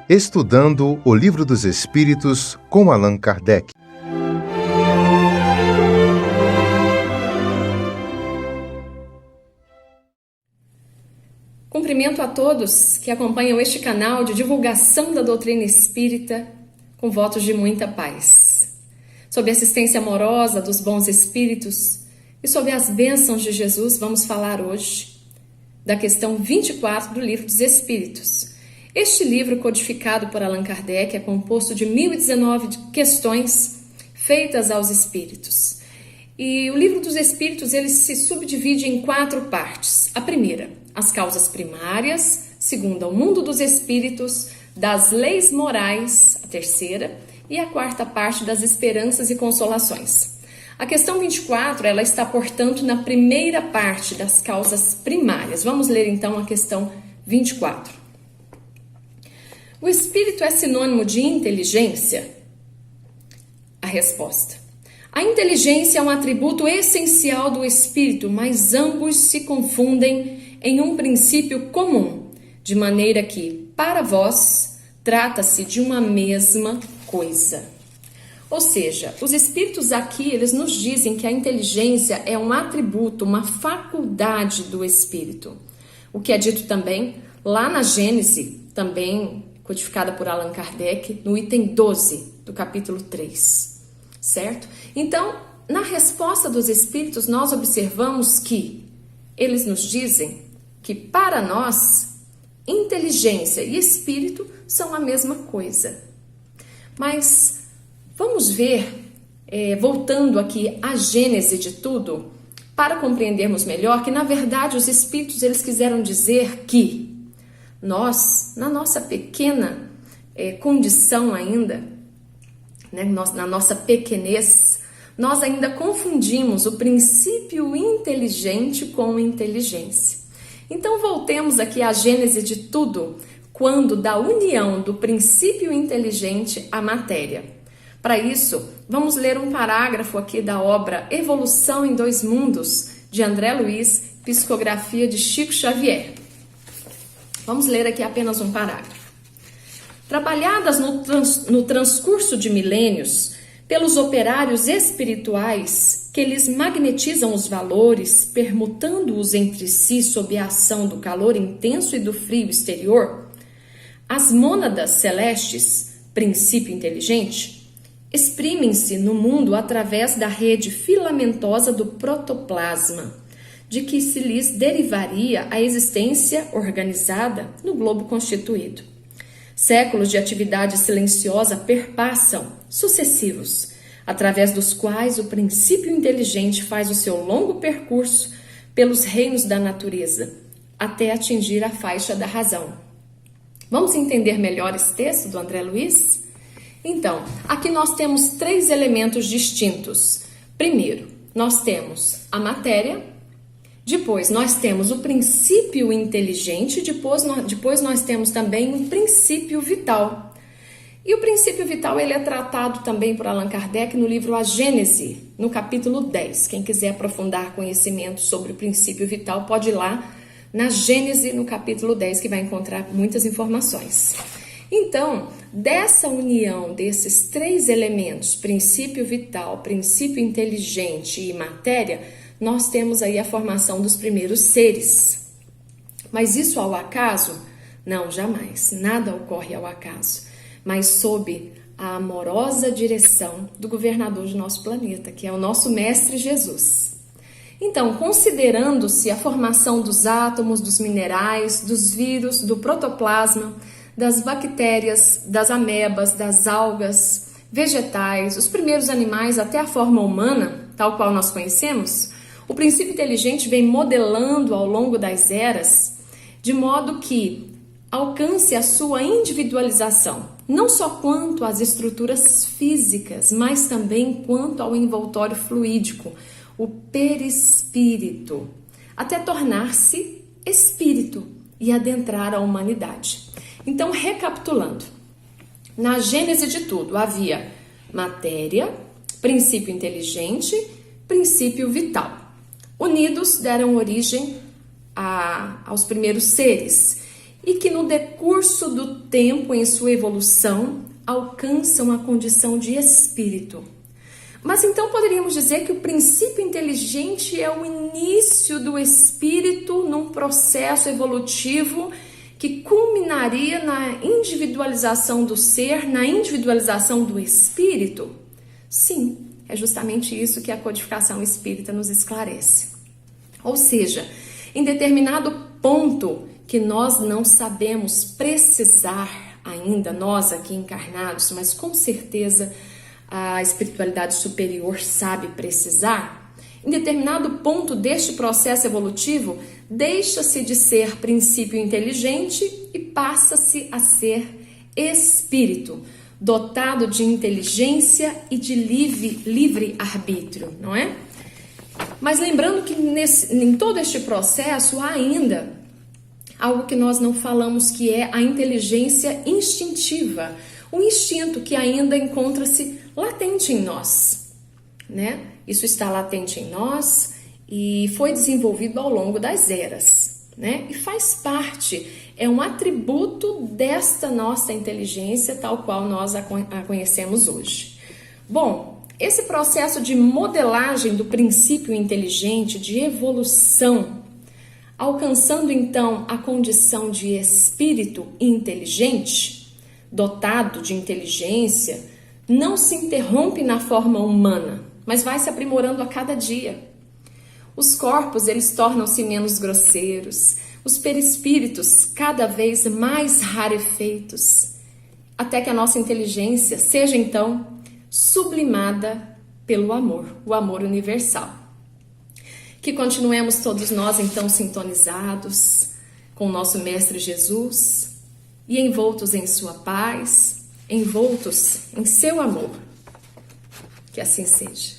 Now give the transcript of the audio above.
Estudando o Livro dos Espíritos com Allan Kardec. Cumprimento a todos que acompanham este canal de divulgação da doutrina espírita com votos de muita paz. Sob a assistência amorosa dos bons espíritos e sob as bênçãos de Jesus, vamos falar hoje da questão 24 do Livro dos Espíritos. Este livro, codificado por Allan Kardec, é composto de 1019 questões feitas aos espíritos. E o Livro dos Espíritos ele se subdivide em 4 partes. A primeira, as causas primárias. Segunda, o mundo dos espíritos, das leis morais. A terceira, e a quarta parte, das esperanças e consolações. A questão 24, ela está, portanto, na primeira parte das causas primárias. Vamos ler, então, a questão 24. O espírito é sinônimo de inteligência? A resposta. A inteligência é um atributo essencial do espírito, mas ambos se confundem em um princípio comum, de maneira que, para vós, trata-se de uma mesma coisa. Ou seja, os espíritos aqui, eles nos dizem que a inteligência é um atributo, uma faculdade do espírito. O que é dito também lá na Gênese, também codificada por Allan Kardec, no item 12 do capítulo 3, certo? Então, na resposta dos espíritos, nós observamos que eles nos dizem que para nós, inteligência e espírito são a mesma coisa. Mas vamos ver, voltando aqui à gênese de tudo, para compreendermos melhor que, na verdade, os espíritos eles quiseram dizer que nós, na nossa pequena condição ainda, né, na nossa pequenez, nós ainda confundimos o princípio inteligente com inteligência. Então, voltemos aqui à gênese de tudo, quando da união do princípio inteligente à matéria. Para isso, vamos ler um parágrafo aqui da obra Evolução em Dois Mundos, de André Luiz, psicografia de Chico Xavier. Vamos ler aqui apenas um parágrafo. Trabalhadas no transcurso de milênios, pelos operários espirituais que lhes magnetizam os valores, permutando-os entre si sob a ação do calor intenso e do frio exterior, as mônadas celestes, princípio inteligente, exprimem-se no mundo através da rede filamentosa do protoplasma, de que se lhes derivaria a existência organizada no globo constituído. Séculos de atividade silenciosa perpassam, sucessivos, através dos quais o princípio inteligente faz o seu longo percurso pelos reinos da natureza, até atingir a faixa da razão. Vamos entender melhor esse texto do André Luiz? Então, aqui nós temos 3 elementos distintos. Primeiro, nós temos a matéria, depois nós temos o princípio inteligente, depois nós temos também o princípio vital. E o princípio vital ele é tratado também por Allan Kardec no livro A Gênese, no capítulo 10. Quem quiser aprofundar conhecimento sobre o princípio vital pode ir lá na Gênese, no capítulo 10, que vai encontrar muitas informações. Então, dessa união desses 3 elementos, princípio vital, princípio inteligente e matéria, nós temos aí a formação dos primeiros seres. Mas isso ao acaso? Não, jamais. Nada ocorre ao acaso. Mas sob a amorosa direção do governador do nosso planeta, que é o nosso Mestre Jesus. Então, considerando-se a formação dos átomos, dos minerais, dos vírus, do protoplasma, das bactérias, das amebas, das algas, vegetais, os primeiros animais até a forma humana, tal qual nós conhecemos, o princípio inteligente vem modelando ao longo das eras, de modo que alcance a sua individualização, não só quanto às estruturas físicas, mas também quanto ao envoltório fluídico, o perispírito, até tornar-se espírito e adentrar a humanidade. Então, recapitulando, na gênese de tudo havia matéria, princípio inteligente, princípio vital. Unidos deram origem aos primeiros seres. e que no decurso do tempo, em sua evolução, alcançam a condição de espírito. Mas então poderíamos dizer que o princípio inteligente é o início do espírito num processo evolutivo que culminaria na individualização do ser, na individualização do espírito? Sim, é justamente isso que a codificação espírita nos esclarece. Ou seja, em determinado ponto que nós não sabemos precisar ainda, nós aqui encarnados, mas com certeza a espiritualidade superior sabe precisar, em determinado ponto deste processo evolutivo, deixa-se de ser princípio inteligente e passa-se a ser espírito, dotado de inteligência e de livre arbítrio, não é? Mas lembrando que em todo este processo há ainda algo que nós não falamos, que é a inteligência instintiva, o instinto que ainda encontra-se latente em nós, né? Isso está latente em nós e foi desenvolvido ao longo das eras, né? E faz parte, é um atributo desta nossa inteligência tal qual nós a conhecemos hoje. Bom, esse processo de modelagem do princípio inteligente, de evolução, alcançando então a condição de espírito inteligente, dotado de inteligência, não se interrompe na forma humana, mas vai se aprimorando a cada dia. Os corpos, eles tornam-se menos grosseiros, os perispíritos cada vez mais rarefeitos, até que a nossa inteligência seja então sublimada pelo amor, o amor universal. Que continuemos todos nós então sintonizados com o nosso Mestre Jesus e envoltos em sua paz, envoltos em seu amor. Que assim seja.